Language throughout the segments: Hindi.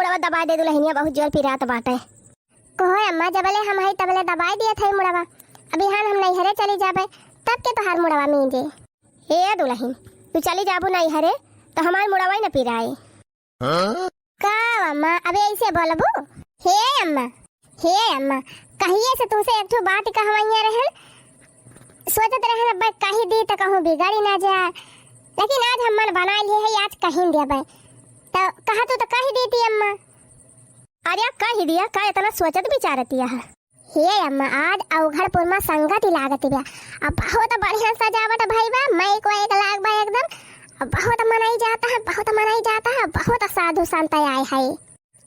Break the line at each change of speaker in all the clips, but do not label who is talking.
मुड़वा दबा दे दुल्हनिया बहुत जोर पिरात बाटे। कहो अम्मा जबले हम हई तबले दबाई दिया थे मुड़वा, अभी हान हम नहीं हरे चली जाबे तब के तोहार मुड़वा मीजे। हे दुल्हन तू चली जाबू नहीं हरे तो हमार मुड़वा ही न पिराए। का अम्मा अबे ऐसे बोलबू? हे अम्मा कहिए से तुमसे एक ठो बात कहवाइया रहल, सोचत रहल अब कही दी तो कहूँ बिगड़ी ना जा, लेकिन आज हम मन बना लिए है आज कहीं देबे तो कहा तू तो कही देती अम्मा। अरे कही दिया का इतना सोचत विचारतिया है। हे अम्मा आज अवघड़पुर में संगति लागत बा, अब बहुत बढ़िया सजावट भाई बा, मैं को 1 लाख बा एकदम, अब बहुत मनाई जाता है बहुत साधु संत आए है,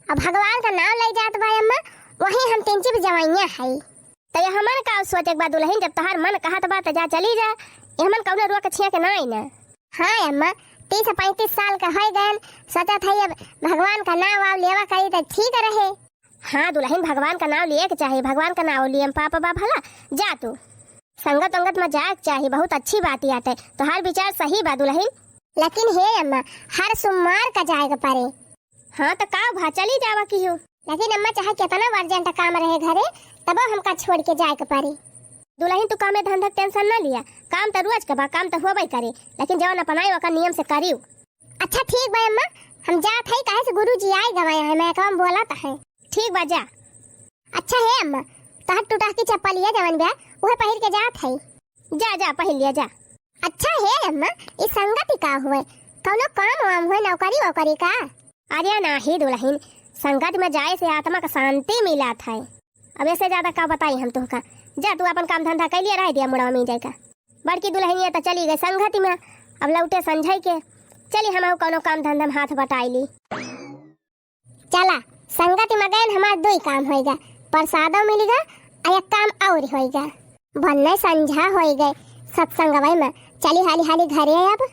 अब भगवान का नाम ले जात बा अम्मा, वही हम 3 चिप जवाइयां है। तो ये हमन का सोचे बा दुल्हन जब तोहार मन कहत बा तो जा चली जा, ये हमन कौनो रुआ के छिया के ना आई ना। हाँ अम्मा 30-35 साल का है गन, सोचत है अब भगवान का नाम वाव लेवा करी तो ठीक रहे। हाँ दुल्हन भगवान का नाम लिए के चाहिए, भगवान का नाम लिए पाप बा भला, जा तू संगत अंगत में जाए चाहिए, बहुत अच्छी बात ही आते तो हर विचार सही बा दुल्हन। लेकिन हे अम्मा हर सोमवार का जाएगा पारे। हाँ तो का भा चली जावा की हो, लेकिन अम्मा चाहे कितना अर्जेंट काम रहे घरे तब हमका छोड़ के जाए के पारे। दुल्हन तू काम में धंधा टेंशन ना लिया, काम तो रोज का बा, काम तो होबे करे, लेकिन जवन अपनाई वका नियम से करियो। अच्छा ठीक बा अम्मा हम जात है, काहे से गुरुजी आए गवाया है, मैं काम बोला तो है। ठीक बा जा। अच्छा है अम्मा तहर टूटा की चप्पल लिया जवन बा वह पहिर के जात है, जा जा पहिर लिया जा। अच्छा है अम्मा इस संगति का हुए, कौनो काम वाम हुए नौकरी वोकरी का? अरे नाही दुल्हन संगत में जाए से आत्मा का शांति मिला था, अब ऐसे ज्यादा का बताई हम तुमका, जा तू अपन काम धंधा कर लिया रह दिया मुड़वा में जाएगा। बड़की दुल्हनिया तो चली गई संगति में, अब लौटे संझई के चली हम कोनो काम धंधा में हाथ बटाई ली। चला संगति में गए हमार 2 काम होएगा, प्रसादों मिलेगा और एक काम और होएगा, बनने संझा हो गए सत्संग में, चली हाली हाली घरे अब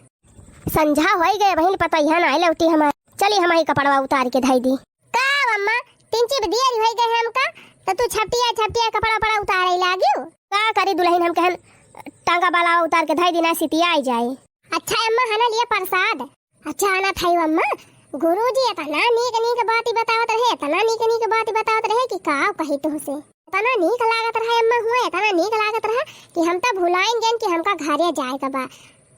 संझा हो गए बहन पता यहाँ ना लौटी हमार, चली हमारी कपड़वा उतार के धाई दी। का अम्मा 3 चिप दियर हो गए हमका तो तू छपटिया कपड़ा उतारे लागियो, का करी दुल्हन हम कहन टांगा बाला उतार के धाई दिना सितिया आई जाए। अच्छा अम्मा हना लिए प्रसाद, अच्छा आना थाई अम्मा गुरुजी इतना नीक बात बतावत रहे, इतना नीक बात बतावत रहे कि का कही तो से इतना नीक लागत रहा अम्मा, हुआ इतना नीक लागत रहा कि हम तो भुलाइन गन कि हमका घरे जाए का बा,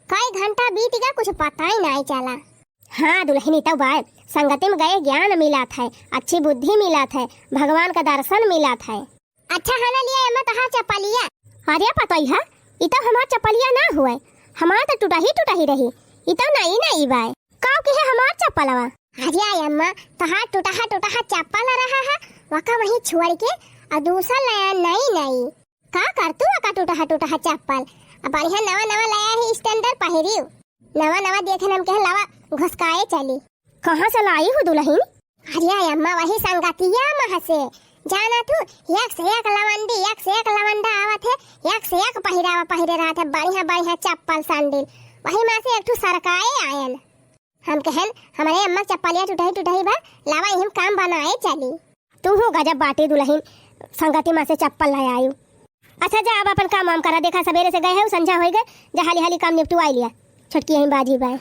कई घंटा बीत गया कुछ पता ही नहीं चला। हाँ दुल्हनी तो बात संगति में गए ज्ञान मिला था, अच्छी बुद्धि मिला था, भगवान का दर्शन मिला था। अच्छा हना लिया अम्मा तहार चप्पलिया? अरे पता है इतो हमार चप्पलिया ना हुए, हमार तो टूटा ही रही, इतो नहीं बाय काव के है हमार चप्पलवा। अरे अम्मा तहार टूटा चप्पल रहा है वका वही छोड़ के और दूसरा लाया नहीं का कर तू वका टूटा चप्पल, अब बढ़िया नवा लाया है स्टैंडर्ड पहिरियो, नवा देखे हम कह लावा घुसकाए चली। कहाँ से लाई हो दुल्हन? अरे अम्मा वही संगतिया महा से, जाना तू एक से एक लवंडा आवत है, एक से एक पहिरे रहा था बढ़िया चप्पल सैंडल, वही में से एक ठो सरकाए आयल, हम कहन हमारे अम्मा चप्पलिया टूटाई बा लावा हम काम बनाए चली। तू हो गजब बाटे दुल्हन संगति में से चप्पल लाया आयु। अच्छा जा अब अपन काम वाम करा, देखा सवेरे से गए है संझा हो गए, जा हाली काम निपटू आई लिया छोटकी यहीं बाजी बाय।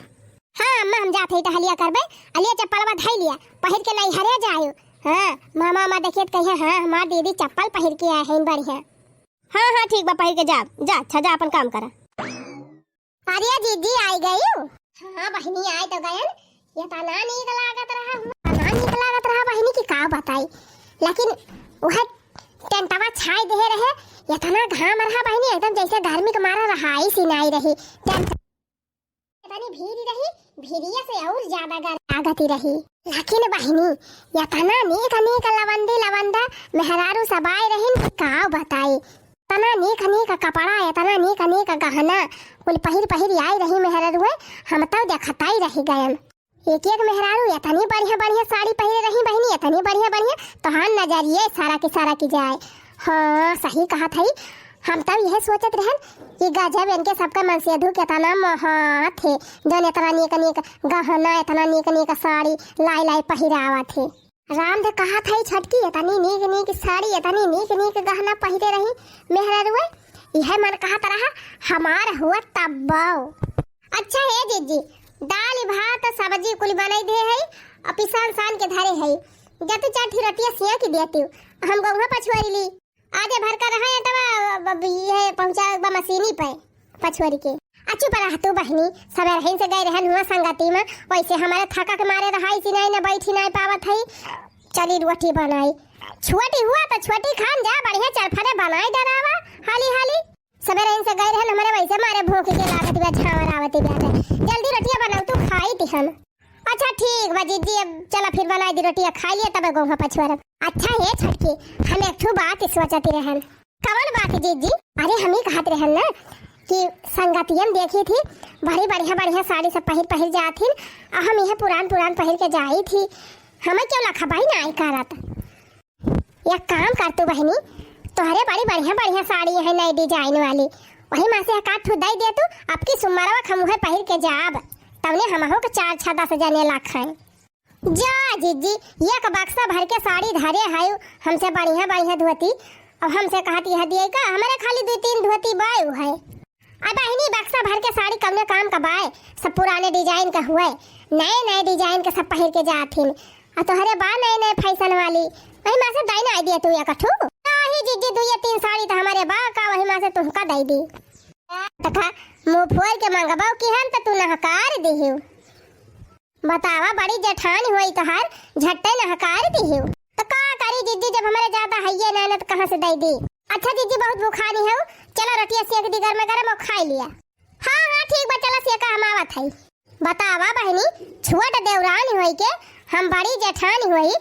हाँ अम्मा हम जाते ही टहलिया करबे, अलिया चप्पलवा धाई लिया पहिर के नहीं हरे जायो। हाँ मामा देखिए कहिए हाँ हमार दीदी चप्पल पहिर के आए हैं बढ़िया। हाँ ठीक बा पहिर के जा अच्छा जा अपन काम करा। अरे जीजी आई गई? हाँ बहनी आई तो गयन, ये तना नीक लागत रहा बहनी की का बताई, लेकिन वह टेंटवा छाई दे रहे, ये तना घाम रहा बहनी एकदम जैसे गर्मी के मारा रहाई सी नहीं रही, भीरिया से और ज्यादा लागती रही, लेकिन बहनी ये तना नीक लवंदा मेहरारू सबाई रही का बताई, तना नीक कपड़ा ये तना नीक गहना कुल पहिर आई रही मेहरारू है, हम तो देखताई रही गयन, एक मेहरारू इतनी बढ़िया साड़ी पहिरे रही बहनी, इतनी बढ़िया तो हाँ नजरिए सारा की जाए। हाँ सही कहा थी, हम तब यह सोचत रहन कि गजब इनके सबका मनसेधु के तना महा थे, जो इतना नीक गहना इतना नीक साड़ी लाई पहिरावा थे। राम ने कहा था छटकी इतनी नीक साड़ी इतनी नीक गहना पहिरे रही मेहरारू, यह मन कहत रहा हमार हुआ तब्बाओ। अच्छा है जीजी दाल भात सब्जी कुल बनाई दे है, पिसान सान के धरे है, जा तू चार ठिरतिया सिया की देती हम गौहा पछुआरी ली आधे भर कर रहा है तब ये पहुंचा बा मशीनी पे पछुआरी के अच्छी पर तू बहनी सब रहन से गए रहन हुआ संगति में वैसे हमारे थका के मारे रहा इसी नहीं बैठी नहीं पावत है चली रोटी बनाई छोटी हुआ तो छोटी खान जा बढ़िया चरफरे बनाई डरावा हाली हाली सब रहन से गए रहन हमारे वैसे मारे भूख के लागत बा छावर आवत बा जल्दी रोटियां बनाओ तू खाई तिहन अच्छा ठीक बा जीजी अब चला फिर बनाई दी रोटियां खा लिए तब गौहा पछुआर अच्छा है छटकी हम एक ठो बात सोचती रहन कवन बात जीजी अरे हम ही कहत रहन ना कि संगतियन देखी थी बड़ी बढ़िया बढ़िया साड़ी सब पहिर जाती हम यह पुरान पहिर के जाई थी हमें क्यों लखा भाई ना आई करत एक काम कर तू बहनी तोहरे बड़ी बढ़िया साड़ी है नई डिजाइन वाली वही माँ से काट ठू दे दे तू आपकी सुमरवा खमुहे पहिर के जाब तवने हमहो के 4-6 जाने लाख है जा जीजी एक बक्सा भर के साड़ी धरे है हमसे बढ़िया धोती अब हमसे कहती है दिए का हमारे खाली 2-3 धोती बाय है अब बहनी बक्सा भर के साड़ी कम काम का बाय सब पुराने डिजाइन का हुए नए डिजाइन के सब पहिर के जाथिन आ तोहरे बा नए फैशन वाली वही माँ से दाई ना दिया तू या कठू नहीं जीजी 2-3 साड़ी तो हमारे बा का वही माँ से तुमका दई दी तका मुंह फोड़ के मांगबाऊ की हन त तू नहकार दिहिउ बतावा बड़ी जेठानी होई तोहार झट्टे नहकार दिहिउ तो का करी जीजी जब हमारे ज्यादा हइये ना तो कहां से दई दी अच्छा जीजी बहुत भूखानी है चलो रोटियां सेक दी गरम गरम और खाई लिया हां ठीक बा चला सेका हम आवत हई बतावा बहनी छोट देवरानी होई के हम बड़ी जेठानी होई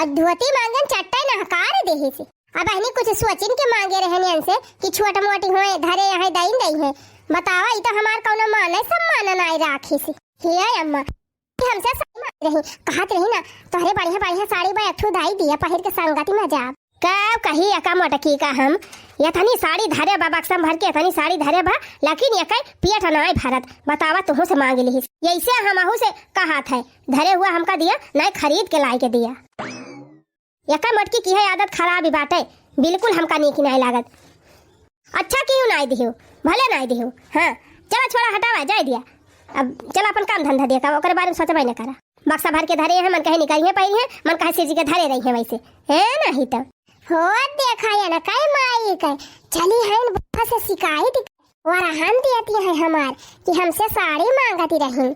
आज धोती मांगन चट्टे नहकार देहि से अब बहनी कुछ सोचिन के मांगे रहने से कि छोट मोटी होए धरे यहाँ दई नहीं है बतावा ई तो हमार कौनो मान है सम्मान नहीं राखी सी हे अम्मा हमसे सही मान रही कहत रही ना तोहरे बढ़िया साड़ी बा एकठो दाई दिया पहिर के संगति में जा का कही एका मोटकी का हम यथनी साड़ी धरे बा बक्सम भर के यथनी साड़ी धरे बा लेकिन ये कई पियठ नहीं भरत बतावा तुहू से मांग ली ऐसे हमहू से कहात है धरे हुआ हमका दिया नहीं खरीद के लाई के दिया यका मटकी की है आदत खराब ही बात है बिल्कुल हमका नीकी नहीं लागत अच्छा क्यों नहीं दियो भले नहीं दियो हाँ चला छोड़ा हटावा जाए दिया अब चला अपन काम धंधा दिया ओकर बारे में सोचबे न करा बक्सा भर के धरे हैं मन कहे निकली है पई है मन कहे सिरजी के धरे रही है वैसे है नहीं तो हो देखा या ना कई माई के चली है बच्चा से शिकायत और हम देती है हमार कि हमसे साड़ी मांगती रही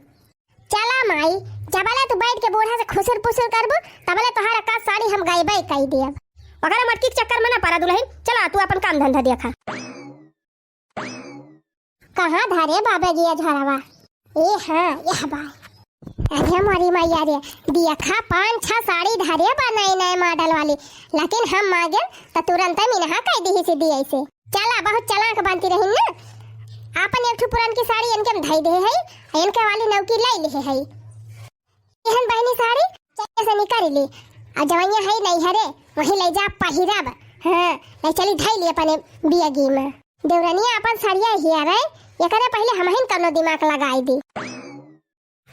चला माई जबले तू बैठ के बूढ़ा से खुसुर पुसुर करबो तबले तोहार का साड़ी हम गायबे कई दियब अगर मटकी के चक्कर में ना पड़ा दुल्हन चला तू अपन काम धंधा देखा कहां धरे बाबा जी झरावा ए हां यह बा अरे हमारी मैया रे देखा 5-6 साड़ी धरे बा नए मॉडल वाली लेकिन हम मांगे तो तुरंत मिनहा कह दी से दी ऐसे चला बहुत चलाक बनती रही ना आपन एक ठो पुरान की साड़ी इनके धई दे है इनके वाली नौकी लाई ले है एहन बहनी साड़ी चक्के से निकाल ली आ जवैया है नहीं हरे वही ले जा पहिरब हां ले चली धई ली अपने बियागी में देवरानिया अपन साड़िया हिया रे एकरे पहले हमहिन कनो दिमाग लगाई दी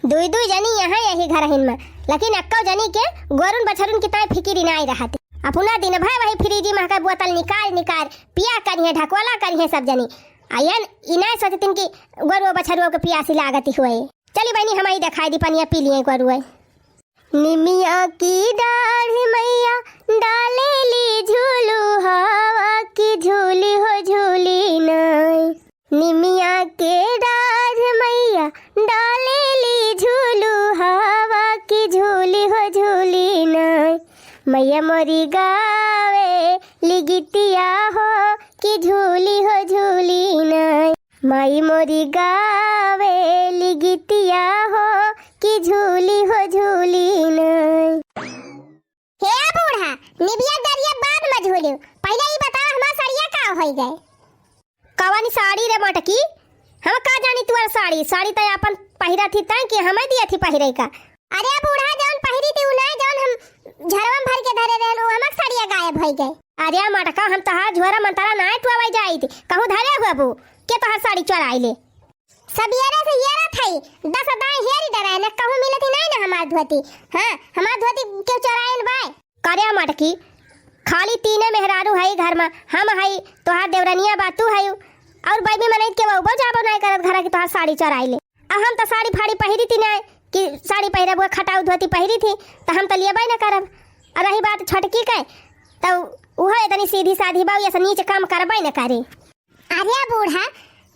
दुई जनी यहाँ यही घर हिन में लेकिन अक्का जनी के गोरुन बछरुन की तरह फिकिरी नहीं रहती अपना दिन भर वही फ्रिजी में का बोतल निकाल पिया करिए ढकवाला करिए सब जनी आयन इना सोचतिन की गोरु बछरुओं के पियासी लागती हुए चली बहनी हमारी दिखाई दी पनिया पी लिए गोरुए निमिया की डाढ़ मैया डाले ली झूलू हवा की झूली हो झूली नहीं निमिया के डाढ़ मैया डाले ली झूलू हवा की झूली हो झूली नहीं मैया मोरी गावे लिगितिया हो कि झूली हो झूली नहीं माई मोरी गावे लिगितिया हो कि झूली हो झूली नहीं हे बूढ़ा निबिया दरिया बाद में झूलियो पहले ही बता हमार साड़िया का होई गए कवानी साड़ी रे मटकी हम का जानी तुअर साड़ी तो अपन पहिरा थी ता कि हमें दिया थी पहिरे का अरे बूढ़ा जौन पहिरी थी उना जौन हम झरवा भर के धरे रहन हमक साड़िया गायब होई गए अरे मटका हम तहा झोरा मंतारा ना टुआई जाई थी कहूं धरे हुआ बू के तोहर साड़ी चोराई ले सब येरा से येरा थई 10 दाई हेरी डराए न कहूं मिलती नहीं ना हमार धोती हां हमार धोती क्यों चोराइन बाय करे मटकी खाली तीने मेहरारू है घर में हम है तोहार देवरानिया बातू है और बैबी मनैत के वो जाबो नहीं करत घर की तोहार साड़ी चोराई ले हम तो साड़ी फाड़ी पहिरी थी ना कि साड़ी पहिरब खटाऊ धोती पहिरी थी तो हम तो लियबे ना करब और रही बात छोटकी के तो वह इतनी सीधी साधी बाऊ ऐसा नीचे काम करबे न करे। अरे बूढ़ा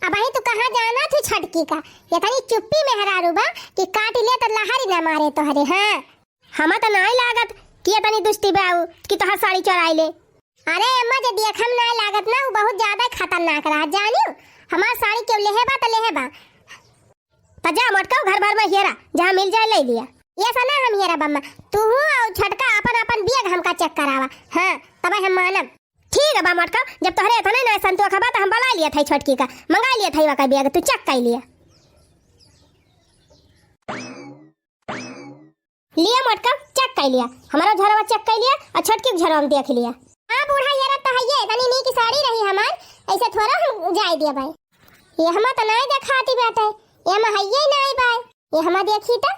अब ही तो कहाँ जाना थी छोटकी का, ये तनी चुप्पी में हरारू बा कि काट ले तो लहरी न मारे तोहरे। हाँ हमें तो नहीं लागत कि ये तनी दुष्टी बाऊ कि तोहर साड़ी चुराई ले। अरे अम्मा जे देखम नहीं लागत ना, वो बहुत ज्यादा खतरनाक रहा जानियो। हमार साड़ी क्यों लेहेबा तो लेहेबा तो जा मटका घर भर में हेरा जहाँ मिल जाए ले लिया। ये सना हम हेरा बम्मा, तू और छटका अपन अपन बिया हमका चेक करावा। हाँ तब हम मानब। ठीक है बा मटका, जब तोहरे इतना ना संतोष खबा तो हम बला लिया था छोटकी का, मंगा लिया था का बिया तू चेक कर लिया मटका चेक कर लिया, हमारा झरवा चेक कर लिया और छोटकी के झरवा देख लिया। हां बूढ़ा यार तो है इतनी नी की साड़ी रही हमार, ऐसे थोड़ा हम जाय दिया भाई। ये हम तो नहीं दिखाती बेटे, ये हम हइये नहीं भाई, ये हम देखी तो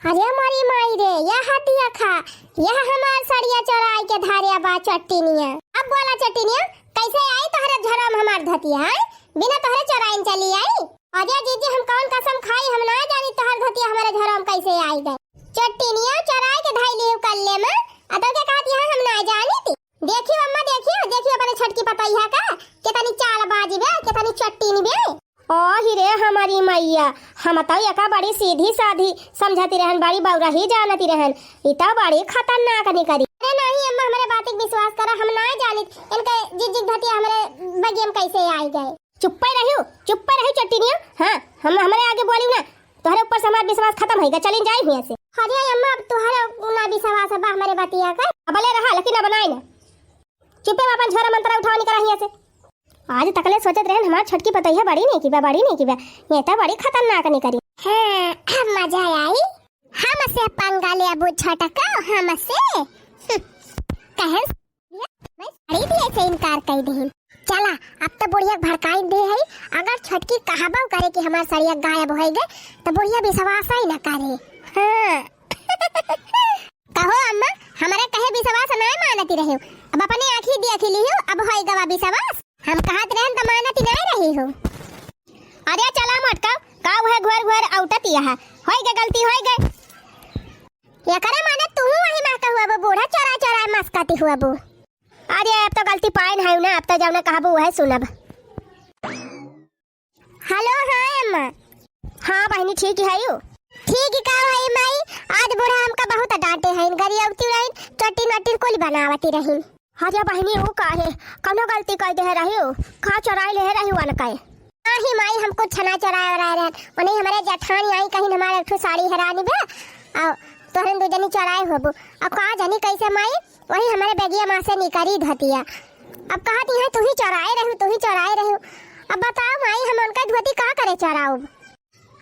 अरे हमारी माई रे ये हटिया खा, यह हमार साड़िया चोराई के धारिया बा चट्टीनिया। अब बोला चट्टीनिया कैसे आई तोहरे झरम हमार धतिया है, बिना तोहरे चोराइन चली आई। अजय जीजी हम कौन कसम खाई, हम ना जानी तोहर धतिया हमारे झरम कैसे आई गए। चट्टीनिया चोराई के धाई लियो कल्ले में अतो के कहती है हम ना जानी थी। देखियो अम्मा देखियो अपने छटकी पतैया का कितनी चाल बाजी बे, कितनी चट्टीनी बे। ओ हिरे हमारी मैया, हम तो एका बड़ी सीधी साधी समझती रहन, बड़ी बौरा ही जानती रहन, इता बड़ी खतरनाक नहीं करी। अरे नहीं अम्मा हमारे बात पे विश्वास करा, हम ना जानी इनके जिजिक धतिया हमारे बगियम कैसे आई गए। चुप रही चट्टीनिया। हां हम हमारे आगे बोली ना, तोहरे ऊपर से हमारा विश्वास खत्म होइगा, चलिन जाई हिया से। अरे अम्मा अब तोहरा ना विश्वास बा हमारे बतिया का, अब ले रहा लेकिन अब बनाई ना, चुपे अपन झोरा मंत्र उठावनी करा हिया से। आज तकले सोचत रहन हमार छटकी पतैया बड़ी नहीं की बा ये तो बड़ी खतरनाक नहीं करी। हां मजा आई हमसे पंगा ले अबू छटका हमसे कहन मैं साड़ी भी ऐसे इनकार कर दी। चला अब तो बुढ़िया भड़काई दे है, अगर छटकी कहाबो करे कि हमार साड़िया गायब हो गए तो बुढ़िया विश्वास ही ना करे। हां कहो अम्मा हमारे कहे विश्वास नहीं मानती रहे, अब अपने आंखी देख ली हो, अब होई गवा विश्वास हम कहत रहन त मानती नहीं रही हो। अरे चला मटका का है घर आउटत यहां होई गए गलती होई गए, ये करे माने तू वही ना कहू अब बूढ़ा चोरा मस्काती हुआ बू। अरे अब तो गलती पाइन है ना, अब तो जब ना कहबू है सुनब। हेलो हां अम्मा। हां बहनी ठीक है यू ठीक का है माई, आज बूढ़ा हमका बहुत डांटे हैं, गरियावती रही चट्टी कोली बनावती रही। अरे बहनी वो काहे कौनो गलती कर दे रही हो, खा चुराई ले रही हो न कहे। नहीं माई हमको छना चुराए रहे उन्हें हमारे जठानी आई कहीं हमारे एक साड़ी हरानी बे और तोहरे दो जनी चुराए होबो। अब कहा जानी कैसे माई, वही हमारे बेगिया मां से निकरी धतिया, अब कहती है तू ही चुराए रही। अब बताओ माई हम उनका धोती का करे चुराओ,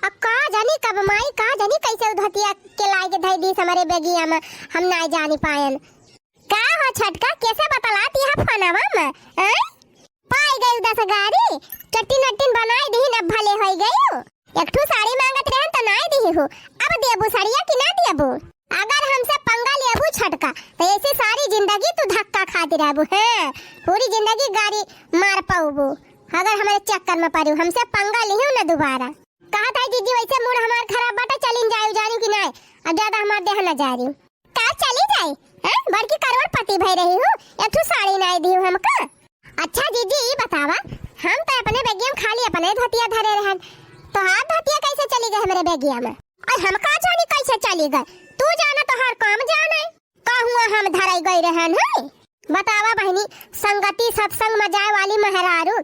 अब का जानी कब माई का जानी कैसे धतिया के लाई के धई दी हमारे बेगिया में, हम नहीं जानी पायन। का हो छटका कैसे बतलाती है फनावा में पाई गई 10 गाड़ी चट्टी बनाई दी न भले होई गई। एक ठो साड़ी मांगत रहन त नहीं दी हो, अब देबू साड़िया कि ना देबू। अगर हमसे पंगा लेबू छटका तो ऐसे सारी जिंदगी तू धक्का खाती रहबू, है पूरी जिंदगी गाड़ी मार पाऊबू। अगर हमारे चक्कर में पड़ू हमसे पंगा लियो ना दोबारा। कहा था जीजी वैसे मूड हमार खराब बाटे, चलिन जाऊ कि नहीं, अब ज्यादा हमार देह न जा रही का चली जाए बड़की करोड़पति भई रही हूँ, एक ठो साड़ी नहीं दी हमका। अच्छा जीजी बतावा हम तो अपने बेगिया में खाली अपने धतिया धरे रहन, तो हाथ धतिया कैसे चली गए हमारे बेगिया में, और हम का जानी कैसे चली गए, तू जाना तो हर काम जाने का हुआ हम धराई गई रहन है। बतावा बहनी संगति सत्संग में जाए वाली मेहरारू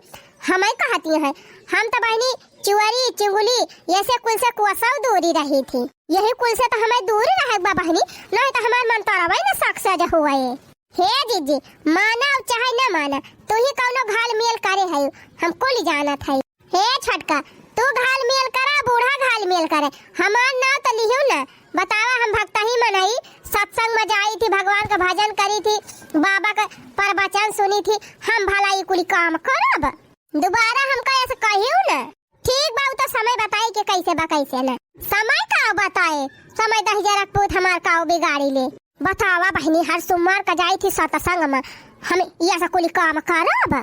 हमें कहती है, हम तो बहनी चुअरी चुगली ऐसे कुल से कुसव दूरी रही थी, यही कुल से तो हमें दूर रहे बहनी, नहीं तो हमार मन तोड़ावे ना सक्सेस हुआ है। हे जीजी माना चाहे न माना तू ही कौनो घाल मेल करे है, हमको ले जाना था। हे छटका तू घाल मेल करा, बूढ़ा घाल मेल करे, हमार नाव तो लियो ना। बतावा हम भक्ता ही मनाई सत्संग में जाई थी, भगवान का भजन करी थी, बाबा का प्रवचन सुनी थी, हम भलाई कुली काम करब दोबारा हमका ऐसे कहियो ना। ठीक बा तो समय बताई के कैसे बा कैसे ना, समय का बताए समय 10,000 पूत हमार का बिगाड़ी ले। बतावा बहनी हर सोमवार का जाई थी सत्संग में, हम ये सब कुली काम करब।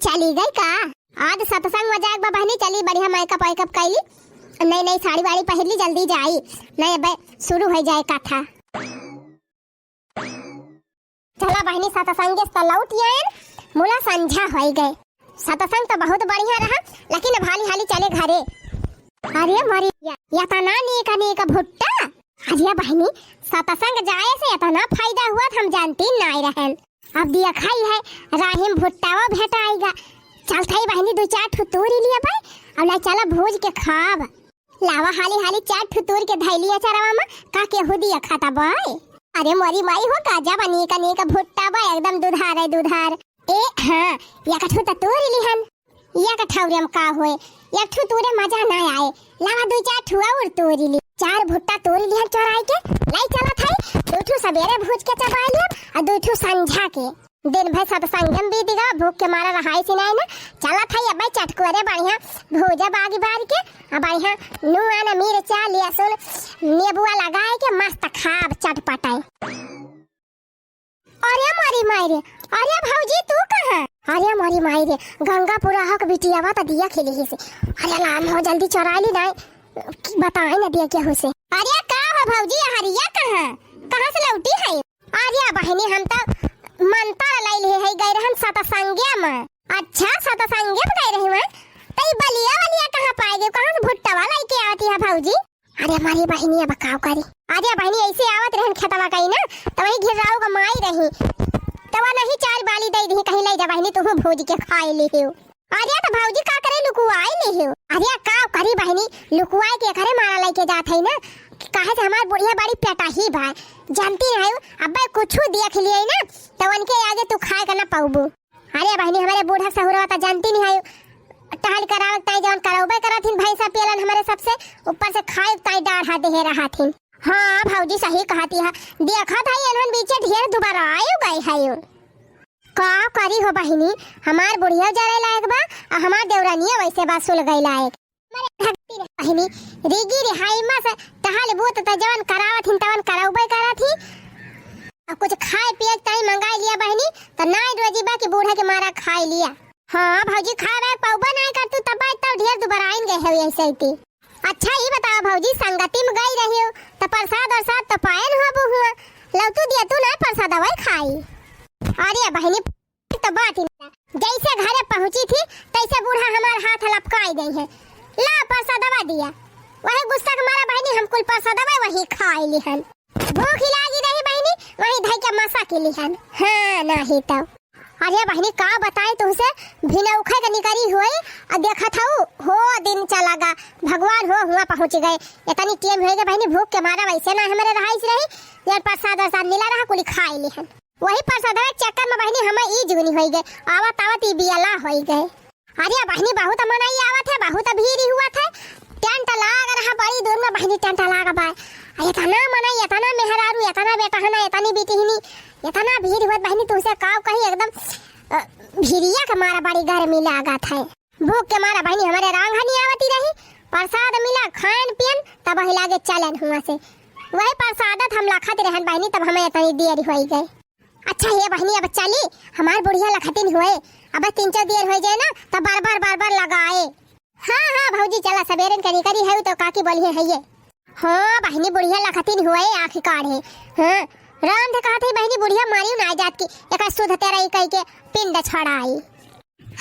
चली गई का आज सत्संग में जाए बहनी, चली बढ़िया मेकअप वेकअप कैली, नई साड़ी वाड़ी पहन ली, जल्दी जाई नहीं अब शुरू हो जाए कथा। चला बहनी सत्संग से लौट आए मुला संझा हो गए। सत्संग तो बहुत बढ़िया रहा लेकिन अब हाली हाली चले घरे। अरे मरी यतना नीका भुट्टा अरे बहनी सत्संग जाए से इतना फायदा हुआ हम जानती नहीं रहन। अब दिया खाई है राहिम भुट्टावा भेटाएगा। चल थाई बहनी दो चार ठुतूरी लिया भाई अब ला चला भोज के खाब। लावा हाली हाली चार ठुतूर के धैलिया चरावा में का के हुदिया खाता बाय। अरे मोरी माई हो काजा बनी का भुट्टा बा एकदम दुधार ए हां या कठु त तोरी लिहन या कठौरम का होए या ठु तोरे मजा ना आए। लावा दो चार ठुआ और तोरी ली चार भुट्टा तोरी लिहन चोराई के लाई चला थाई दो ठु सवेरे भूज के चबा लिया और दो ठु संझा के दिन भर सत्संगम बीतेगा भूख के मारा रहाई से नहीं ना। चला थाई अब चटकोरे बढ़िया भोजा बागी बार के अब बढ़िया नुआना मिर्चा लहसुन नींबुआ लगाए के मस्त खाब चटपटाई। अरे मारी मायरे अरे भौजी तू कहां। अरे मारी मायरे गंगापुरा हक बिटियावा त दिया खेली ही से। अरे लाम हो जल्दी चोरा ली ना बताए ना दिया क्या हो से। अरे का हो भौजी हरिया कहां से लौटी है। अरे बहनी हम तो मंतर लाई ले है गए रहन सत्संगे में। अच्छा सत्संगे में गए रही मैं तई बलिया कहां पाएगे कहां से भुट्टा वाला के आती है भौजी। अरे हमारी बहनी अब काव करी। अरे बहनी ऐसे आवत रहन खेतवा कहीं ना तो वही घेराऊ का माई रही तवा नहीं चार बाली दे दी कहीं ले जा बहनी तुम भोज के खाए ले हो। अरे तो भौजी का करे लुकुआई ले हो। अरे काव करी बहनी लुकुआई के घरे मारा लेके जात है ना काहे से हमार बुढ़िया बड़ी पेटा ही बा जानती है अब्बे कुछ देख लिए ना तो उनके आगे तू खाए का ना पाऊबू। अरे बहनी हमारे बूढ़ा सहुरा तो जानती नहीं है टहल करावत ताई जवन कराउबे करथिन भैंसा पियलन हमारे सबसे ऊपर से खाए ताई डाढ़ हा दे रहाथिन। हां भौजी सही कहती है देखा था एनन बीचे ढेर दोबारा आयो गए है का करी हो बहनी हमार बुढ़िया जरे लायक बा और हमार देवरानिया वैसे बा सुल गई लायक मारे भक्ति रे बहनी रिगी रे हाई मा से टहल बूत त जवन करावथिन तवन कराउबे करथी अब कुछ खाए पिए ताई मंगाई लिया बहनी तो नाई रोजी बा के बूढ़ा के मारा खाई लिया। हाँ भौजी खावे पौबा नहीं कर तू तब तो ढेर दोबारा आएंगे है ऐसे ही। अच्छा ये बताओ भौजी संगति में गई रही हो तो प्रसाद और साथ तो पायन हो हुआ लव तू दिया तू ना प्रसाद दवाई खाई। अरे बहनी तो बात ही जैसे घरे पहुंची थी तैसे बूढ़ा हमारे हाथ लपकाई गई है ला प्रसाद दवा दिया वही गुस्सा हमारा बहनी हम कुल प्रसाद दवा वही खाई लिहन भूख लागी रही बहनी वही धई के मसा के लिहन। हाँ नहीं तो अरे बहनी का बताए तुमसे बिना उखे के निकली हुई और देखा था हो दिन चला गा भगवान हो हुआ पहुंच गए इतनी टेम हो गई बहनी भूख के मारा वैसे ना हमारे रहाइश रही यार प्रसाद और मिला रहा कुली खाई लिहन वही प्रसाद चक्कर में बहनी हमें ई जुगनी हो गए आवत आवत ई बियाला हो गए। अरे बहनी बहुत मनाई आवत है बहुत भीड़ हुआ था टेंट लाग रहा बड़ी दूर में बहनी टेंट लाग बा इतना मनाई इतना मेहरारू इतना बेटा हना इतनी बेटी हिनी इतना भीड़ हुआ बहनी तुमसे काव कहीं एकदम भीड़िया के मारा बड़ी गर्मी लागत है भूख के मारा बहनी हमारे रांगनी आवती रही प्रसाद मिला खान पियन तब वही लागे चलन हुआ से वही प्रसादत हम लखत रहन बहनी तब हमें इतनी देर हो गई। अच्छा ये बहनी अब चली हमार बुढ़िया लखतिन हुए अब 3-4 देर हो जाए ना तब बार बार लगाए। हाँ भौजी चला सवेरे करी है तो काकी बोलिए है ये। हाँ बहनी बुढ़िया लखतिन हुए आँख काढ़े। हाँ राम थे कहते बहनी बुढ़िया मारी ना जात की एक सुध तेरा कह के पिंड छड़ाई।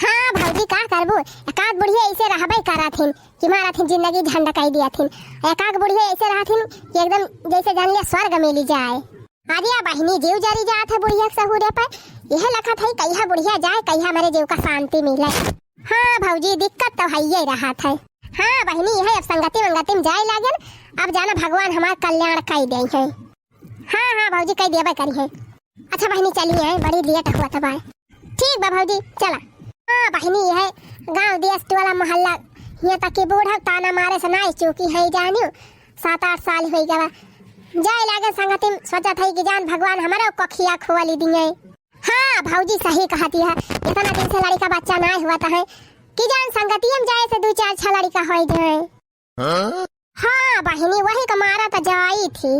हाँ भौजी का करबो एकाक बुढ़िया ऐसे रहबे कराथिन कि माराथिन जिंदगी झंडा कह दियाथिन एकाक बुढ़िया ऐसे रहथिन कि एकदम जैसे जान ले स्वर्ग मिली जाए। अरे बहनी जीव जारी जात है बुढ़िया सहुरे पर यह लखा था कहिया बुढ़िया जाए कहिया हमारे जीव का शांति मिले। हाँ भौजी दिक्कत तो है ही रहा था। हाँ बहनी यह अब संगति मंगति में जाए लागन अब जाना भगवान हमारा कल्याण कई दे है। हाँ भौजी कई देबे करी है। अच्छा बहनी चलिए है बड़ी लेट हुआ था ठीक बा भौजी चला। हाँ बहनी यह गाँव देश वाला मोहल्ला यहाँ तक की बूढ़ा ताना मारे से ना चूकी है जानियो 7-8 साल हो गया जाए लागे संगति सोचा था कि जान भगवान हमारा कखिया खोवाली दिए। हाँ भौजी सही कहती है इतना दिन से लड़का बच्चा ना हुआ था कि जान संगति हम जाए से 2-4 लड़का हो जाए। हाँ बहनी वही कमारा तो जाई थी।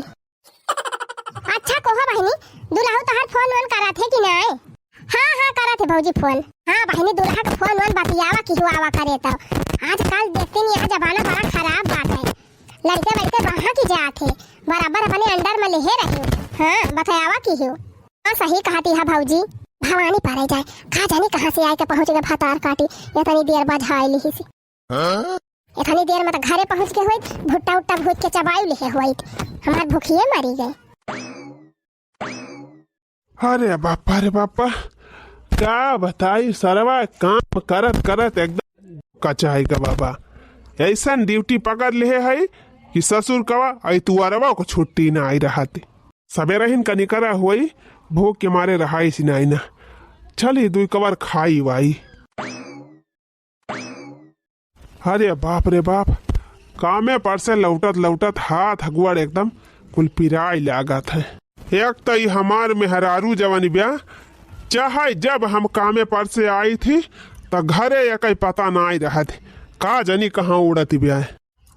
अच्छा कहो बहनी दुल्हा तो हर फोन वोन करा थे कि नहीं। हाँ करा थे भौजी फोन। हाँ बहनी दुल्हा का फोन वोन बतियावा कि हुआ करे तो आजकल देखते नहीं यहाँ जमाना बड़ा खराब बात है लड़के वड़के वहाँ की जाते बराबर अपने अंडर में ले रहे हो। हाँ बतायावा की हो। हाँ सही कहती है भाऊजी। भवानी पारे जाए, कहा जाने कहाँ से आए के पहुँच गए भातार काटी। इतनी देर बाद आए सी, इतनी देर में तो घरे पहुँच के हुई, भुट्टा उट्टा भूत के चबाई लिखे हुई, हमारे भूखिए मरी गए।
अरे बापा क्या बताई सरवा, काम करत करत एकदम कचाई का बाबा। ऐसा ड्यूटी पकड़ ले है कि ससुर कवा आई तुअरवा को छुट्टी ना आई रहते। सवेरा हिन का निकरा हुई, भूख के मारे रहाई सी नाई ना। चली दुई कबार खाई वाई। अरे बाप रे बाप, कामे पर से लौटत लौटत हाथ हगुआड़ एकदम कुल पिराई लागत है। एक तो हमार मेहरारू जवानी ब्याह, चाहे जब हम कामे पर से आई थी तो घरे एक पता ना आई रहा थे, का जानी कहाँ उड़ती ब्याह।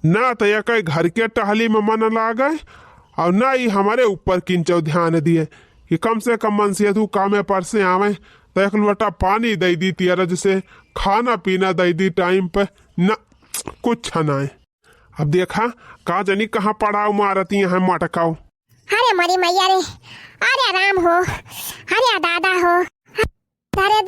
ना तो एक घर के टहली में मन लागे और ना ही हमारे ऊपर किंचो ध्यान दिए कि कम से कम मन से तू कामे पर से आवे तो एक लोटा पानी दे दी तीरज से, खाना पीना दे दी टाइम पे, न कुछ ना है। अब देखा का जानी कहाँ पड़ाव मारती है मटकाओ।
अरे मरी मैया रे, अरे राम हो, अरे दादा हो, अरे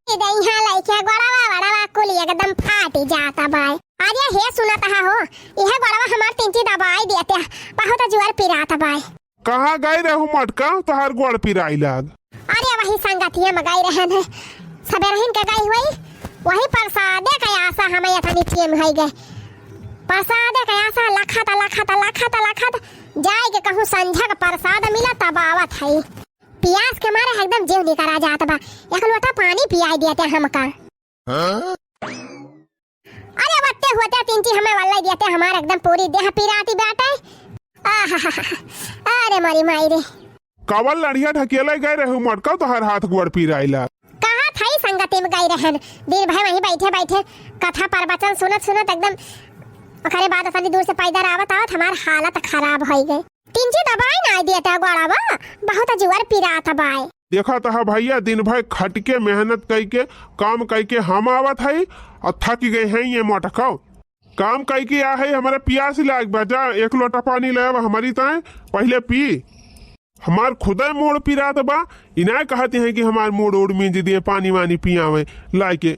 यहाँ लइका गोड़वा वड़वा कुल एकदम फाटी जाता भाई। अरे हे सुनता हो, यह गोड़वा हमार तिंची दबाई देते, बहुत जुआर पिराता भाई।
कहाँ गए रहू मटका तोहार गोड़ पिराई लाग।
अरे वही संगतिया में गई रहन है, सबेर हिन के गई हुई, वही प्रसादे के आशा हमें यथा नीचे में गए। प्रसादे के आशा लखत जाए के कहूँ संझा का प्रसाद मिला तब आवत है। प्यास के मारे एकदम जीव निकरा जात बा, एक लोटा पानी पियाई देते हमका। अरे बत्ते होते तिंची हमें वाला देते, हमारे एकदम पूरी देह पिराती बैठे। अरे मरी माई रे,
कवल लड़िया ढकेला गए रहू मटका तोहार हाथ गोड़ पिराइला।
कहा था संगति में गई रहन, दिन भर वहीं बैठे बैठे कथा प्रवचन सुनत एकदम ओकरे बाद अतनी दूर से पैदल आवत हमार हालत खराब हो गई। तिंची दबाई ना देता गोड़ावा, बहुत जुआर पिरात बाई।
देखा था भैया दिन भर खट के मेहनत कई के काम कई के हम आवत है और थक गए हैं ये मोटकाओ। काम कई के आ है हमारे प्यास लाग बजा, एक लोटा पानी ले हमारी ताए पहले पी। हमार खुदा मोड़ पिरात बा, इनाय कहते हैं कि हमार मोड़ उड़ मींज दिए पानी वानी पियावे लाई के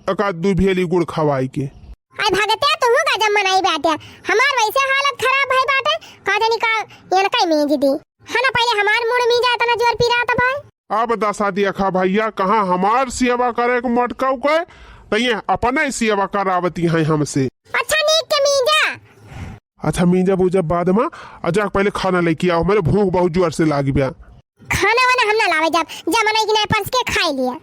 एकाद दू भेली गुड़ खवाई के।
आई भगते तुम का जब मनाई बैठे, हमार वैसे हालत खराब है बाटे, का जानी का ये न कई मींज दी है ना, पहले हमार मुड़ मींज आता ना जोर पिरात भाई।
अब दसा दिया खा भैया, कहाँ हमार सेवा करे को मटकाऊ के तइए अपने सेवा करावती हैं हमसे।
अच्छा नीक के मींजा,
अच्छा मींजा बूजा बाद में अजा पहले खाना लेके आओ, मेरे भूख बहुत जोर से लागी ब्या।
खाना वाना हम ना लावे जब जमनाई की नहीं परस के खाई लिया।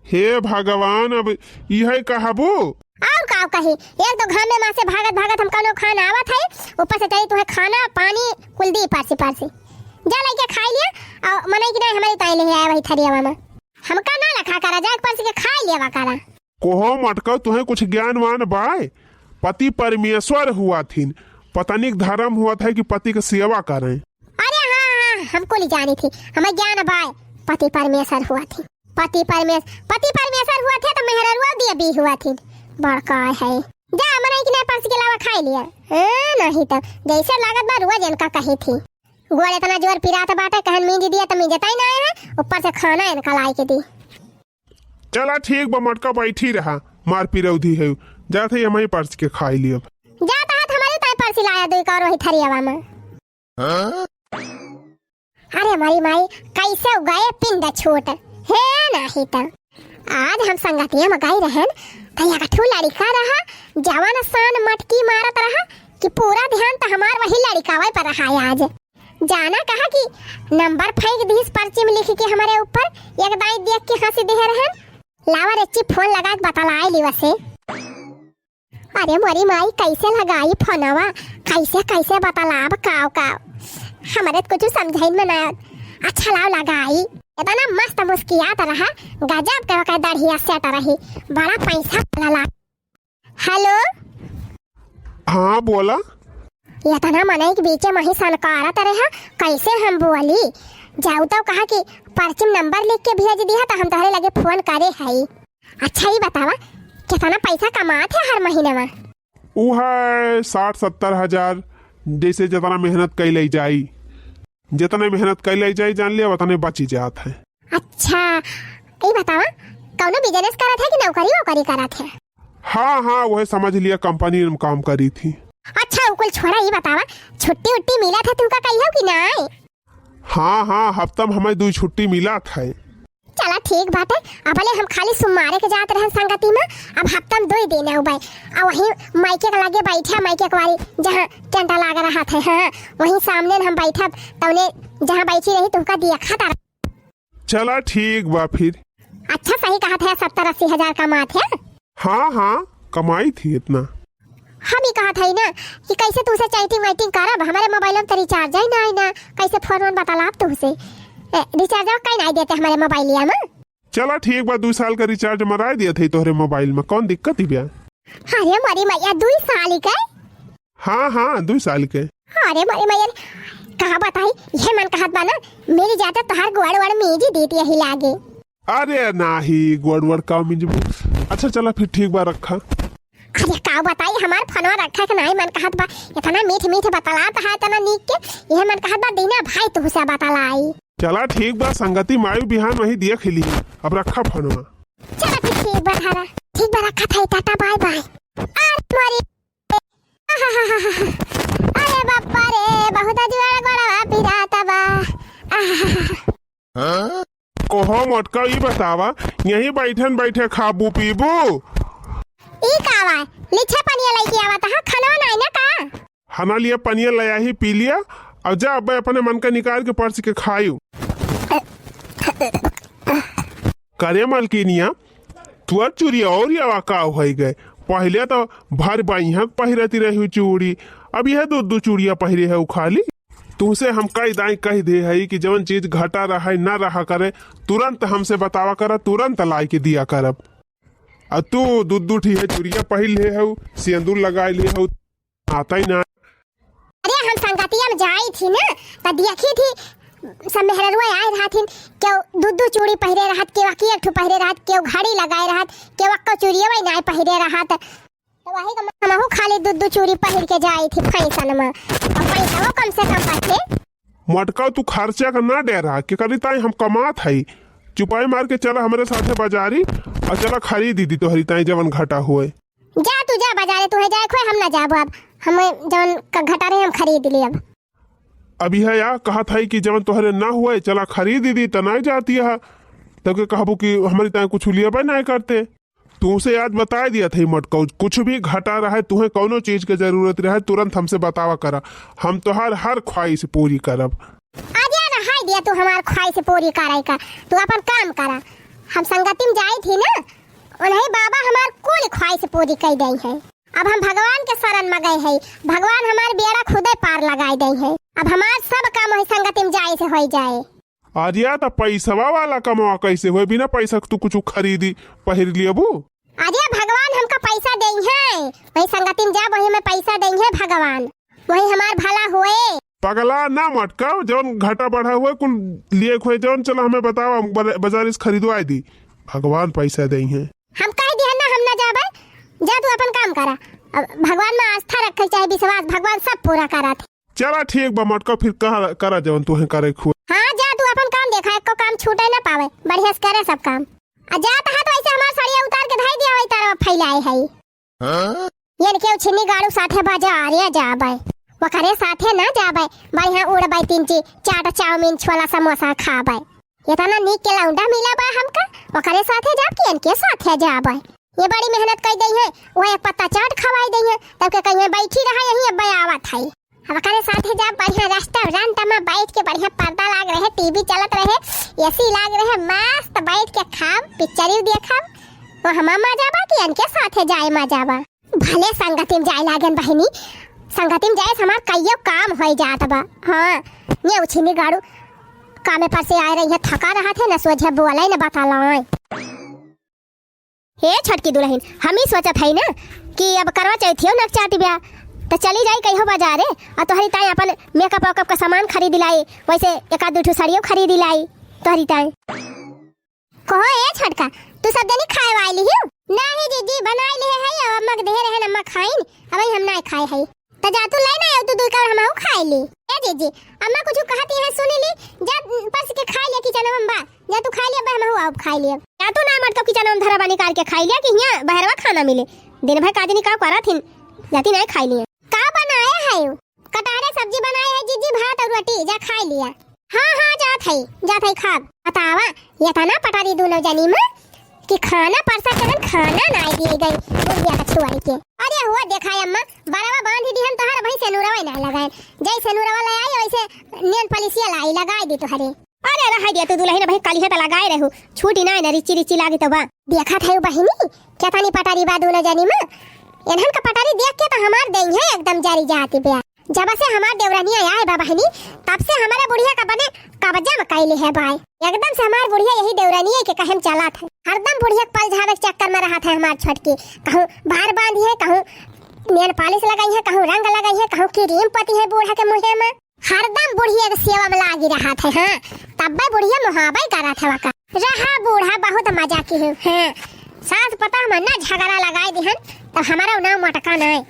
हे भगवान, अब यही कहबो
और का कही, एक तो घर में मां से भागत हम कनो खाना आवत है, ऊपर से चाहिए तुम्हें खाना पानी कुल दी पारसी जा लेके खाई लिया और मने की नहीं हमारी ताई ले आया वही थरियावा में, हमका ना रखा करा जाए परस के खाई लिया करा।
कोहो मटका तुम्हें कुछ ज्ञानवान बाय, पति परमेश्वर हुआ थीन, पतनिक धर्म हुआ था कि पति की सेवा करें।
अरे हाँ हमको नहीं जानी थी, हमें ज्ञान बाय पति परमेश्वर हुआ थी, पति परमेश्वर हुआ थे तो मेहररुआ दिया भी हुआ थी, बड़का है। जा मने की नहीं परस के अलावा खाई लिया। नहीं तो जैसे लागत बा रुआ जनका कही थी, गोड़ इतना जोर पिरात बाटे, कहन मींज दिया तो मींजता ही ना है, ऊपर से खाना इनका लाई के दी।
चला ठीक बा मटका बैठी रहा, मार पिरौधी है जाते हम ही परस के खाई लियो।
जाता है हमारी ताई परसी लाया दुई का वही थरियावा में। अरे मरी माई कैसे उगाए पिंड छोट है नहीं तो आज हम संगतिया में गई रहन, कहिया का ठू लड़का रहा जवान सान मटकी मारत रहा कि पूरा ध्यान तो हमार वही लड़कावे पर रहा है। आज जाना कहा कि नंबर फेंक दीस पर्ची में लिख के हमारे ऊपर, एक दाई देख के हंसी दे रहन, लावा रेची फोन लगा के बतलाई ली वसे। अरे मोरी माई कैसे लगाई फोनवा, कैसे बतलाब काव हमारे कुछ समझाई में ना अच्छा लाव लगाई, इतना मस्त मुस्कियात रहा, गजब के दाढ़िया सेट रही, बड़ा पैसा लगा। हेलो
हाँ बोला,
इतना मने के बीच में ही सनकारत रहा, कैसे हम बोली जाऊ तो कहा कि पर्ची नंबर लिख के भेज दिया तो हम तोहरे लगे फोन करे है। अच्छा ही बतावा कितना पैसा कमाते है हर महीने में?
वो है 60-70 हजार, जैसे जितना मेहनत कैले जाई। जितने मेहनत कैले जाए जान लिया उतने बची जात है।
अच्छा ये बतावा कौनो बिजनेस करत है कि नौकरी वोकरी करत है?
हाँ हाँ वह समझ लिया कंपनी में काम करी थी।
अच्छा कुल छोड़ा ये बतावा छुट्टी उट्टी मिला था तुमका कहियो कि नहीं?
हाँ हाँ हफ्ता में हमें 2 छुट्टी मिला था।
चला ठीक बात है। अब हम खाली सुमारे के जात रहे संगति में, अब हफ्ता में 2 दिन हो गए और वहीं माइके के लगे बैठे माइके के वाली जहाँ टेंटा लगा रहा था। हाँ वहीं सामने हम बैठा तवने जहाँ बैठी रही तुमका दिया खाता।
चला ठीक बा फिर।
अच्छा सही कहा था 70-80 हजार कमात है।
हाँ हाँ कमाई थी इतना।
हम ही कहा था ना कि कैसे तुझसे चैटिंग वाइटिंग करब, हमारे मोबाइल में तो रिचार्ज ही नहीं ना, कैसे फोन वोन बता तुझसे रिचार्ज कहीं नहीं देते हमारे मोबाइल में।
चला ठीक बा 2 साल का रिचार्ज मरा दिया थे तोहरे मोबाइल में, कौन दिक्कत ही ब्या?
अरे मरी मैया 2 साल के?
हाँ हाँ 2 साल के।
अरे मरी मैया कहा बताई ये मन कहत बा ना मेरी जाते तोहार गोड़ मेजी देती यही लागे।
अरे नाही गोड़ का मिंजबू। अच्छा चला फिर ठीक बा रखा।
अरे का बताई हमार फोनवा रखा के नहीं मन कहत बा इतना मीठ बतलात है इतना नीक के ये मन कहत बा दीना भाई तुझसे बतलाई।
चला ठीक बा संगति मायू बिहान वही दिया खिली। अब रखा फोनवा।
चला फिर ठीक बा धारा ठीक बा रखा था टाटा बाय बाय। अरे बापा रे बहुत जुआर गोड़ा पिराता बा।
कोहो मोटका ई बतावा यही बैठन बैठे खाबू पीबू?
ई कावा लिछे पनिया लेके आवत है खाना नहीं ना का?
हना लिया पनिया लया ही पी लिया और जा अब अपने मन का निकाल के पर्स के खायू। करे मलकिनिया तुअर चूड़ी और या का हो गए। पहले तो भर बाइहक पहिरती रही चूड़ी, अब यह 2 चूड़िया पहिरे है उखाली। तुमसे हम कई दाई कह दे है कि जवन चीज घटा रहा है न रहा करे तुरंत हमसे बतावा कर, तुरंत लाई के दिया करब। और तू 2 ठीक है चूड़िया पहिल ले है सिंदूर लगा ले है आता ही ना।
अरे हम संगतिया में जाई थी ना तो देखी थी सब मेहररुआ आए रहथिन केउ 2 चूड़ी पहिरे रहत केउ की एक ठो पहिरे रहत केउ घड़ी लगाए रहत केउ अक्को चूड़िया वही नहीं पहिरे रहत तो वही हमहु खाली 2 चूड़ी पहिर के जाई थी फैशन में और पैसा कम से कम बचे।
मटका तू खर्चा का ना डे रहा कि करी ताई हम कमात है चुपाई मार के चला हमारे साथे बाजारी और चला खरीद दी तो हरी ताई जवन घटा हुए।
जा तू जा बाजारे तू है जाए खोए हम ना जाबो अब हम जवन घटा रहे हम खरीद लिए। अब
अभी है या कहा था कि जवन तोहरे ना हुए चला खरीद दी तो नहीं जाती है तब के कहबू कि हमारी ताई कुछ लिया नहीं करते। तुमसे आज बता दिया था मटका कुछ भी घटा रहा है तुम्हें कौनो चीज की जरूरत रहे तुरंत हमसे बतावा करा, हम तोहार हर ख्वाहिश पूरी करब।
आजा ना हाय दिया तू हमार ख्वाहिश पूरी कराई का तू अपन काम करा। हम संगति में जाई थी ना उन्हें बाबा हमार कुल ख्वाहिश पूरी कर दी है। अब हम भगवान के शरण में गए हैं, भगवान हमार बेड़ा खुदे पार लगाए दी है। अब हमार सब काम वही संगति में जाए से हो जाए।
आजिया तो पैसवा वाला कमावा कैसे हुए बिना पैसा तू कुछ खरीदी पहिर लियबू?
आजिया भगवान हमका पैसा दे है वही संगति में जा वही में पैसा दे है भगवान वही हमार भला हुए।
पगला ना मटका जौन घाटा बढ़ा हुआ कुल लिए हुए जौन चलो हमें बताओ बाजार से खरीदवाई दी भगवान पैसा दे हैं।
हम कह दिया ना हम ना जाबे जा तू अपन काम करा। अब भगवान में आस्था रखे चाहे विश्वास भगवान सब पूरा करा थे।
चला ठीक बा मटका फिर करा जवन तू है करे खुए।
हाँ जा तू अपन काम देखा एको काम छूटे ना पावे बढ़िया से करे सब काम। जात है तो ऐसे हमार सड़िया उतार के धाई दिया वही तारा फैलाए है ये केउ छिन्नी गाड़ू साथे बाजार या जाबे वकरे साथे ना जाबे बढ़िया उड़बे 3 चाट चाउमीन छोला समोसा खाबे इतना नीक के लौंडा मिला बा हमका वकरे साथे जाब के इनके साथे जाबे। ये बड़ी मेहनत कर दी है वो एक पत्ता चाट खवाई दी है तब के कहीं बैठी रहा यही अब आवत है। अब करे साथे जा बढ़िया रेस्टोरेंट में बैठ के बढ़िया पर्दा लाग रहे टीवी चलत रहे एसी लाग रहे मस्त बैठ के खाब पिक्चर देखा वो हम मजा बा कि इनके साथे जाए मजा बा। भले संगति में जाए लागन बहनी संगति में जाए हमार कईयो काम हो जात बा। हाँ ये उछिनी गाड़ू कामे पर से आए रही है थका रहा थे ना सोचे बोले ना बता लो। हे छटकी दुल्हन हम ही सोचत है ना कि अब करवा चौथियो नक चाटी ब्याह तो चली जाई कहीं बाजारे और तोहरी ताई अपन मेकअप वेकअप का सामान खरीद लाई वैसे 1-2 साड़ियों खरीद लाई तोहरी ताई। कहो ए छटका तू सब जनी खाए वाली हो? नहीं जीजी बनाई ले है अब मग दे रहे नमक खाइन अब हम नहीं खाए है तो जा तू ले ना तू 2 का हम खाए ली। ए जीजी अम्मा कुछ कहती है सुन ली जा पर्स के खा लिया किचन में बा जा तू खा लिया बा हम अब खा लिया या तू ना मत किचन में धरा निकाल के खा लिया कि यहां बहरवा खाना मिले दिन भर काजनी का करा थी जाती नहीं खा लिया का बनाया है कटारे सब्जी बनाए है जीजी भात और रोटी जा खा लिया हां जात है खा बतावा ये था ना पटारी दोनों जनी में कि खाना परसा करन खाना नाई दी गई बुढ़िया का छुआई के अरे हुआ देखा अम्मा बराबर बांधी दी हम तोहर भाई से नूरवा ना लगाए जैसे नूरवा ले आई वैसे नेल पॉलिशिया लाई लगाई दी तोहरे अरे रहा दिया तू दुल्हन भाई काली है त लगाए रहू छूटी ना ना रिची लागी तो बा देखा था बहिनी क्या थानी पटारी बा दोनों जनी में एनहन का पटारी देख के तो हमार देई है एकदम जारी जाती बे जब से हमार देवरानी आया है बा बहिनी तब से हमारा बुढ़िया का बने कब्जा में कैले है भाई एकदम से हमार बुढ़िया यही देवरानी है के कहम चला था हरदम बुढ़िया पल झावे के चक्कर में रहा था हमार छोटकी कहूं बाहर बांधी है कहूं नेल पॉलिश लगाई है कहूं रंग लगाई है कहूं क्रीम पति है बूढ़ा के मुंह में हरदम बुढ़िया के सेवा में लागी रहा था हां तब भी बुढ़िया मुहाबा करा था वका रहा बूढ़ा बहुत मजा की है हां सास पता हम ना झगड़ा लगाई दिहन तब हमारा नाम मटका नहीं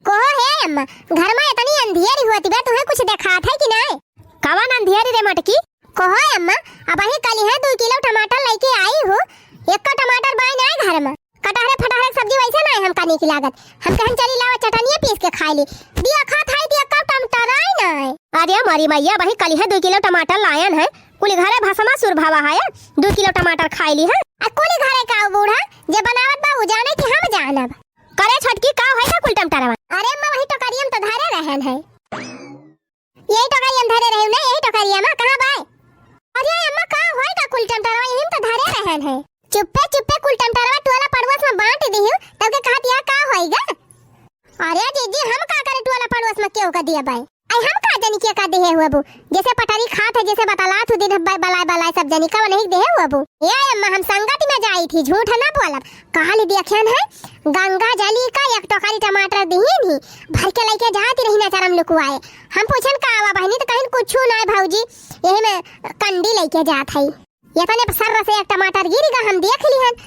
कहो है अम्मा घर में इतनी अंधेरी होती बे तुम्हें कुछ देखा था कि नहीं कवन अंधेरी रे मटकी कहो अम्मा अब ही कल है 2 किलो टमाटर लेके आई हो एक का टमाटर बाई नहीं घर में कटहरे फटहरे सब्जी वैसे नहीं हम करने की लागत हम कहन चली लावा चटनिया पीस के खा ली दिया खा थाई दिया का टमाटर आई नहीं अरे मारी मैया वही कल है 2 किलो टमाटर लायन है कुली घरे भसमा सुरभावा है 2 किलो टमाटर खाई ली है आ कुली घरे का बूढ़ा जे बनावत बा जाने कि हम जानब करे छटकी का होय था कुल टमाटर अरे अम्मा वही टोकरियम तो धरे रहन है यही टोकरियम धरे रहू ना यही टोकरियम कहां बाय अरे अम्मा का होय का कुल टमाटर यही तो धरे रहन है चुप्पे कुल टमाटर टोला पड़ोस में बांट दियो तब के कहत या का होएगा अरे जीजी हम का करे टोला पड़ोस में क्यों का दिया बाय आई हम का जनी के का देहे हुआ बू जैसे पटारी खात है जैसे बतला तू दिन बलाय सब जनी का नहीं देहे हुआ बू ये अम्मा हम संगति में जाई थी झूठ ना बोलब कहां देखियन है गंगा जली का एक टोकरी टमाटर दिही नहीं भर के लेके जाती रही ना चरम लुकुआए हम पूछन का आवा बहनी तो कहीं कुछ ना भौजी यही में कंडी लेके जात है ये तने सर से एक टमाटर गिर गया हम देख लिहन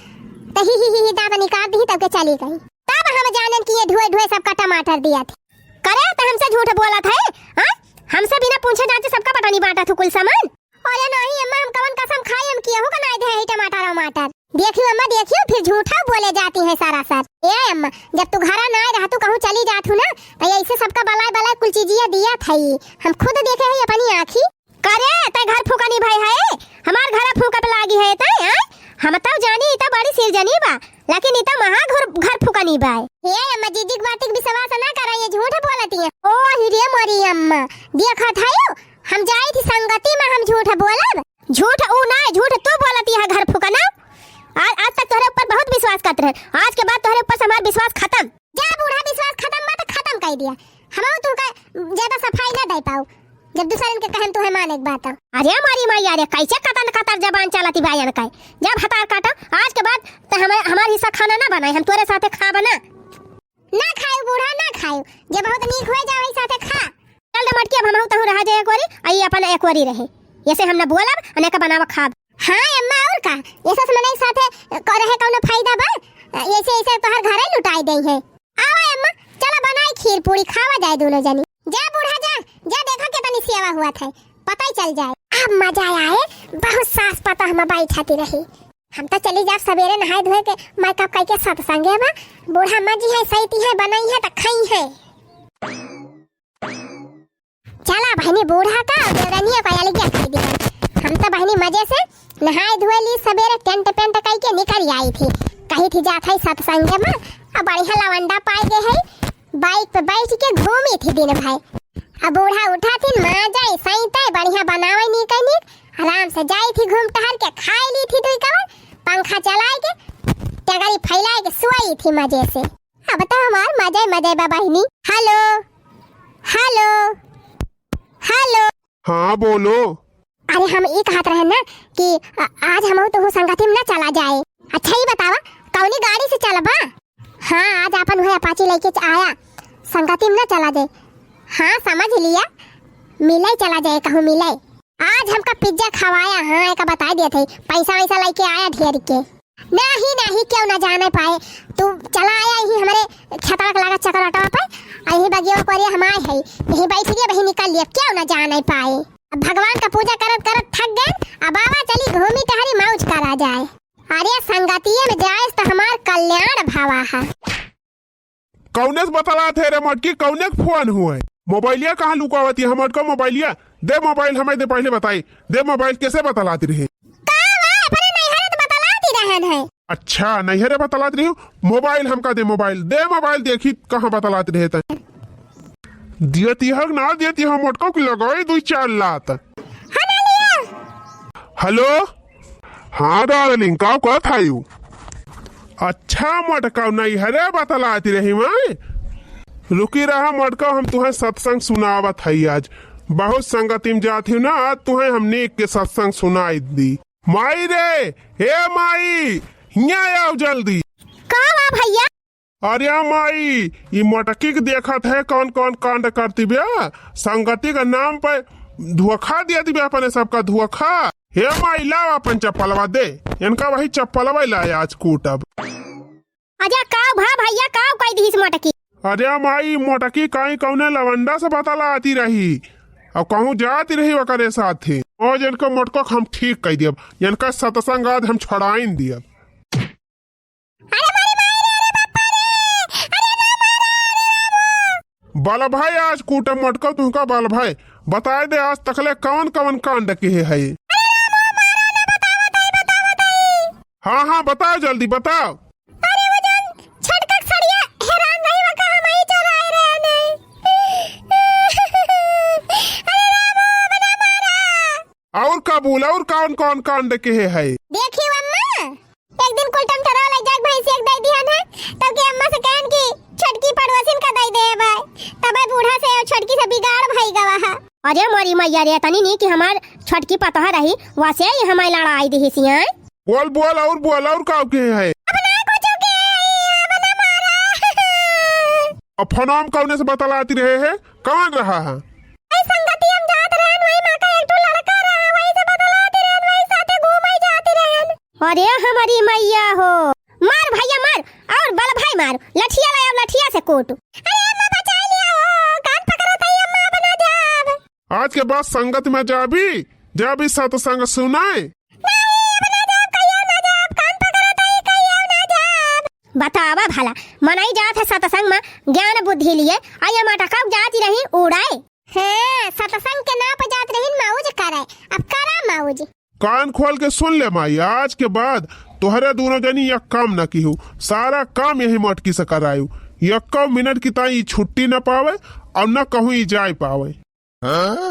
तही ही दादा निकाल दी तब के चली गई तब हम जानन कि ये धोए सबका टमाटर दिया थे करे तो हमसे झूठ बोला था हां हमसे बिना पूछे जांचे सबका पता नहीं बांटा था कुल सामान अरे नहीं अम्मा हम कवन कसम खाई हम किया हो का नहीं दे टमाटर देखियो अम्मा देखियो फिर झूठा बोले जाती है सारा सर ए अम्मा जब तू घरा ना रहा तू कहूं चली जात हूं ना तो ऐसे सबका बलाय कुल चीजिया दिया थई हम खुद देखे है अपनी आंखी करे ते घर फूका नहीं भाई है हमार घर फूका पे लागी है ते हम तो जानी इता बड़ी सिर जनी बा लेकिन इता महा घर फूका नहीं बा ए अम्मा जीजी की बात विश्वास ना करा ये झूठ बोलती है ओ हिरे मरी अम्मा देखा था हम जाई थी संगति में हम झूठ बोलब झूठ ऊ ना झूठ तू बोलती है घर फूका ना आज तक तोहरे ऊपर बहुत विश्वास करते रहे आज के बाद तोहरे ऊपर हमारा विश्वास खत्म जा बूढ़ा विश्वास खत्म मत खत्म कर दिया हम तू का ज्यादा सफाई ना दे पाऊ जब दूसरे के कहन तू है माने एक बात अरे हमारी माई यार कैसे कतर जबान चलाती बायन का जब हतार काटा आज के बाद तो हमारा हिस्सा खाना ना बनाए हम तोरे साथे खा बना ना खाए बूढ़ा ना खाए जब बहुत नीक हो जाए साथे खा चल मटकी अब हम तहु रह जाए एक बारी आई अपन एक बारी रहे ऐसे हम ना बोलब अने का बनावा खाब हां अम्मा और का ये सब मने साथे करे है कौनो फायदा बा ऐसे तोहर घरे लुटाई दई है आवा अम्मा चला बनाई खीर पूरी खावा जाए दोनों जनी जा बूढ़ा जा देखा कितनी सेवा हुआ था पता ही चल जाए अब मजा आए बहुत सास पता हम बैठाती रही हम तो चली जा सवेरे नहाए धोए के मेकअप करके सत्संगे बा बूढ़ा अम्मा जी है सही है बनाई है त खाई है चला बहनी बूढ़ा का देवरानिया का अलग कर दी हम तो बहनी मजे से नहाए धोए ली सवेरे टेंट पेंट करके निकल आई थी कही थी जात है सत्संग में अब बढ़िया लवंडा पाई गए है बाइक पे बैठ के घूमी थी दिन भाई अब बूढ़ा उठा थी मां जाए सही तय बढ़िया बनावे नहीं कनी आराम से जाई थी घूम टहल के खाई ली थी दुई कवर पंखा चलाए के टगरी फैलाए के सोई थी मजे से अब तो हमार मजे बहनी हेलो हेलो हेलो
हाँ बोलो
अरे हम एक हाथ रहे ना कि आज हम तो संगति में ना चला जाए अच्छा ही बतावा कौनी गाड़ी से चलबा हाँ आज अपन हुआ अपाची लेके आया संगति में ना चला जाए हाँ समझ लिया मिले चला जाए कहूँ मिले आज हमका पिज्जा खवाया हाँ एक बता दिया थे पैसा वैसा लेके आया ढेर के नहीं नहीं क्यों ना जाने पाए। तू चला आया ही हमारे छतरक लगा चकराटा पे यही बगिया कोरिया हम आए है यही बैठ गए वही निकल लिया क्यों ना जाने पाए। अब भगवान का पूजा करत करत थक गए अब बाबा चली घूमी टहरी मौज करा जाए। अरे संगतिये में जाए तो हमार कल्याण भावा है।
कौने से बतला थे रे मटकी कौने फोन हुआ है मोबाइलिया कहाँ लुकावती है हमर को मोबाइलिया दे मोबाइल हमें दे पहले बताई दे मोबाइल कैसे बतलाती रही।
है
अच्छा नहीं रे बतलाती रही मोबाइल हमका दे मोबाइल देखी कहाँ बतलाती रहे थे दियती है ना दियती हम मोटको की लगाई 2-4 लात। हेलो हाँ डार्लिंग का था यू अच्छा मटका नहीं हरे बतलाती रही मैं रुकी रहा मटका हम तुम्हें सत्संग सुनावत है आज बहुत संगति में जाती ना तुम्हें हमने के सत्संग सुनाई दी। माई रे हे माई यहाँ आओ जल्दी।
कहाँ भैया?
अरे माई ये मटकी के देखत है कौन कौन कांड करती बिया संगति का नाम पे धोखा दिया दी अपने सबका धोखा। हे माई लाओ अपन चप्पलवा दे इनका वही चप्पलवा लाया आज कूटब।
अजा काव भा भैया काव कई दी इस मटकी।
अरे माई मोटकी कहीं कौने लवंडा से बतला आती रही अब कहूँ जाती रही वकरे साथ ही और जिनको मोटको हम ठीक कह दियब इनका सत्संग आज हम छोड़ाइन दियब। बल भाई आज कूटम मोटको तुमका बल भाई बताए दे आज तकले कौन कौन कांड के है। हाँ हाँ बताओ जल्दी बताओ। और कबूल और कौन कौन कांड के है
देखी अम्मा एक दिन कोई टमटरा ले जाग भाई से एक दई दिहन है तब के अम्मा से कहन की छटकी पड़ोसिन का दई दे भाई तब बूढ़ा से और छटकी से बिगाड़ भाई गवा है। अरे मरी मैया रे तनी नहीं कि हमार छटकी पता रही वैसे ही हमारी लड़ाई दी सिया
बोल बोल और का के है फनाम कौन से बतलाती रहे है कौन रहा है
अरे हमारी मैया हो मार भैया मार और बल भाई मार लठिया लाया लठिया से कोट। अरे अम्मा बचा लिया हो कान पकड़ा था अम्मा बना जाब
आज के बाद संगत में जाबी सत्संग सुनाए
बतावा भला मनाई जात है सत्संग में ज्ञान बुद्धि लिए आया माटा कब जाती रही उड़ाए है सत्संग के नाम पे जात रही मौज करे अब करा मौज।
कान खोल के सुन ले माई आज के बाद तुहरे दोनों जनी यह काम न की हो सारा काम यही मटकी से करायु 1 मिनट की ताई छुट्टी न पावे और न कहूँ जाए पावे। हाँ?